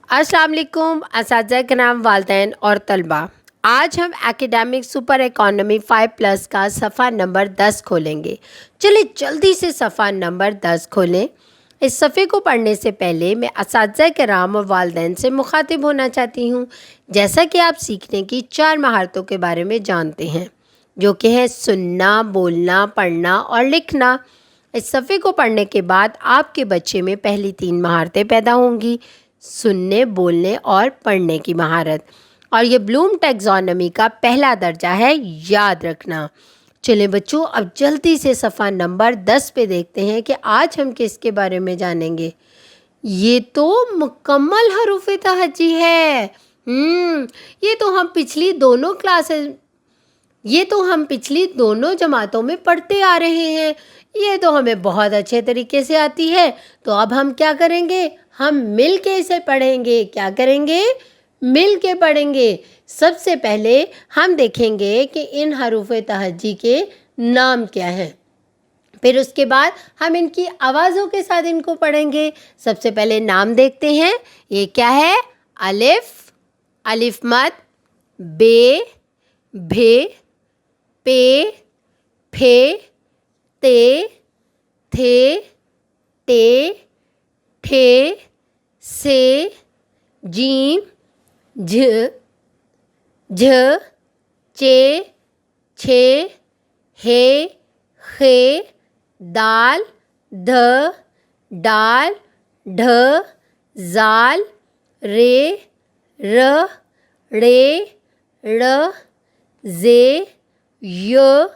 अस्सलाम वालेकुम असातिज़ा कराम, वालिदैन और तलबा। आज हम एकेडमिक सुपर इकोनॉमी 5+ का सफ़ा नंबर 10 खोलेंगे। चलिए जल्दी से सफ़ा नंबर 10 खोलें। इस सफ़े को पढ़ने से पहले मैं असातिज़ा कराम और वालिदैन से मुखातिब होना चाहती हूँ। जैसा कि आप सीखने की 4 महारतों के बारे में जानते हैं, जो कि है सुनना, बोलना, पढ़ना और लिखना। इस सफ़े को पढ़ने के बाद आपके बच्चे में पहली 3 महारतें पैदा होंगी: सुनने, बोलने और पढ़ने की महारत। और ये ब्लूम टैक्सोनॉमी का पहला दर्जा है, याद रखना। चलिए बच्चों, अब जल्दी से सफ़ा नंबर 10 पे देखते हैं कि आज हम किसके बारे में जानेंगे। ये तो मुकम्मल हरूफ तहज्जी है। ये तो हम पिछली दोनों जमातों में पढ़ते आ रहे हैं। ये तो हमें बहुत अच्छे तरीके से आती है। तो अब हम क्या करेंगे? हम मिल के इसे पढ़ेंगे। क्या करेंगे? मिल के पढ़ेंगे। सबसे पहले हम देखेंगे कि इन हरूफ तहज्जी के नाम क्या हैं। फिर उसके बाद हम इनकी आवाज़ों के साथ इनको पढ़ेंगे। सबसे पहले नाम देखते हैं। ये क्या है? अलिफ, अलिफ मद, बे, भे, पे, फे, ते, थे, टे, ठे, से, जीम, झ, झ, चे, छे, हे, खे, दाल, ध, डाल, ढ, जाल, रे, र, रे, ड़, जे, य,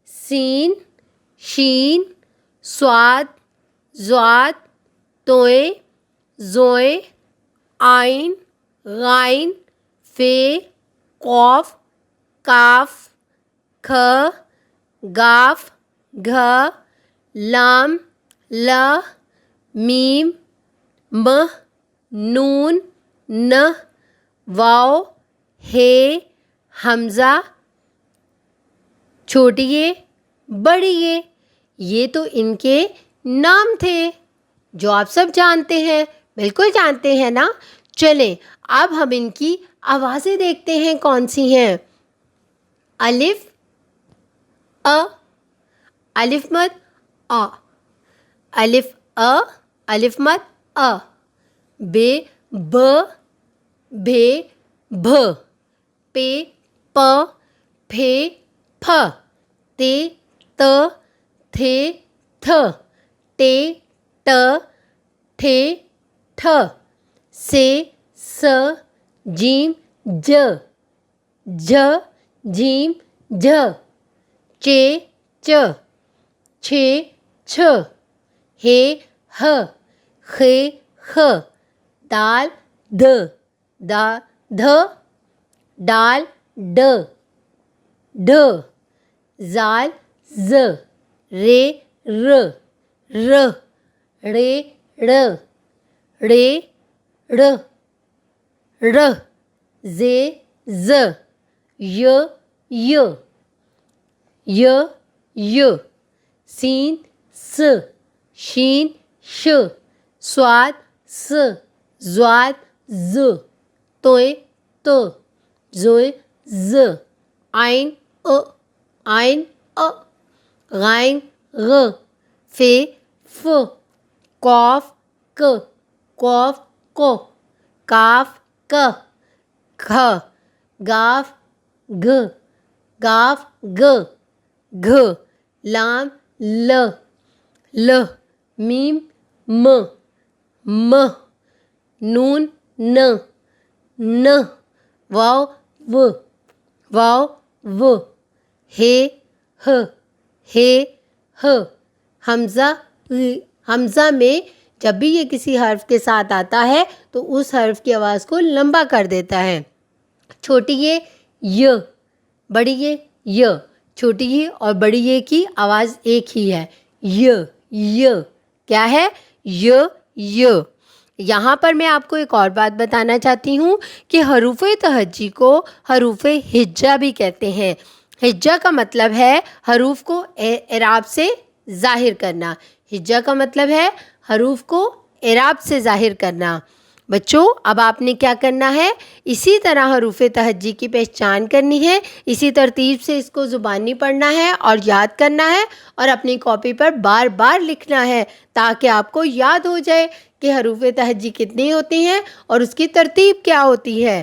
सीन, शीन, स्वाद, ज़्वाद, तोए, ज़ोए, आइन, गाइन, फे, कौफ, काफ, ख, गाफ, घ, लाम, ल, मीम, म, नून, न, वाव, हे, हमज़ा, छोटी ये, बड़ी ये तो इनके नाम थे जो आप सब जानते हैं। बिल्कुल जानते हैं ना। चलें अब हम इनकी आवाज़ें देखते हैं कौन सी हैं। अलिफ, अ, अलिफ मद अ, अलिफ अ, अलिफ मद अ, बे, ब, भे, भ, पे, प, फे, फ, ते, त, थे, थ, टे, ट, ठे, ठ, से, स, जीम, ज, झ, जीम, झ, चे, च, छे, छ, हे, ह, खे, ख, दाल, ध, ध, डाल, ड, ढ, जाल, ज, रे, र, र, रे, ड़, रे, ड़, र, जे, ज, य, य, सीन, स, शीन, श, स्वाद, स, ज़्वाद, ज़, तोए, त, ज़ोए, ज़, आइन, अ, गाइन, ग, फे, फ, कौफ, क, कौफ, को, काफ, क, ख, गाफ, घ, गाफ, ग, घ, लाम, ल, मीम, म, नून, न, वाव, व, हे, ह, हमज़ा में जब भी ये किसी हर्फ के साथ आता है तो उस हर्फ की आवाज़ को लंबा कर देता है। छोटी ये, य, बड़ी ये, य, छोटी ये और बड़ी ये की आवाज़ एक ही है, य, क्या है? य। यहाँ पर मैं आपको एक और बात बताना चाहती हूँ कि हरूफ तहज्जी को हरूफ हिज्जा भी कहते हैं। हिज्जा का मतलब है हरूफ को एराब से ज़ाहिर करना। हिज्जा का मतलब है हरूफ को एराब से ज़ाहिर करना। بچوں اب آپ نے کیا کرنا ہے، اسی طرح حروف تہجی کی پہچان کرنی ہے، اسی ترتیب سے اس کو زبانی پڑھنا ہے اور یاد کرنا ہے اور اپنی کاپی پر بار بار لکھنا ہے تاکہ آپ کو یاد ہو جائے کہ حروف تہجی کتنی ہوتی ہیں اور اس کی ترتیب کیا ہوتی ہے۔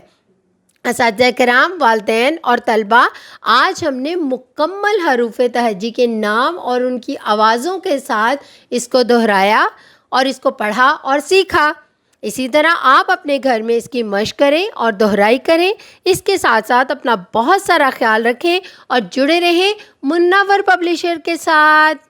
اساتذہ کرام، والدین اور طلباء، آج ہم نے مکمل حروف تہجی کے نام اور ان کی آوازوں کے ساتھ اس کو دہرایا اور اس کو پڑھا اور سیکھا۔ اسی طرح آپ اپنے گھر میں اس کی مشق کریں اور دہرائی کریں۔ اس کے ساتھ ساتھ اپنا بہت سارا خیال رکھیں اور جڑے رہیں منور پبلشر کے ساتھ۔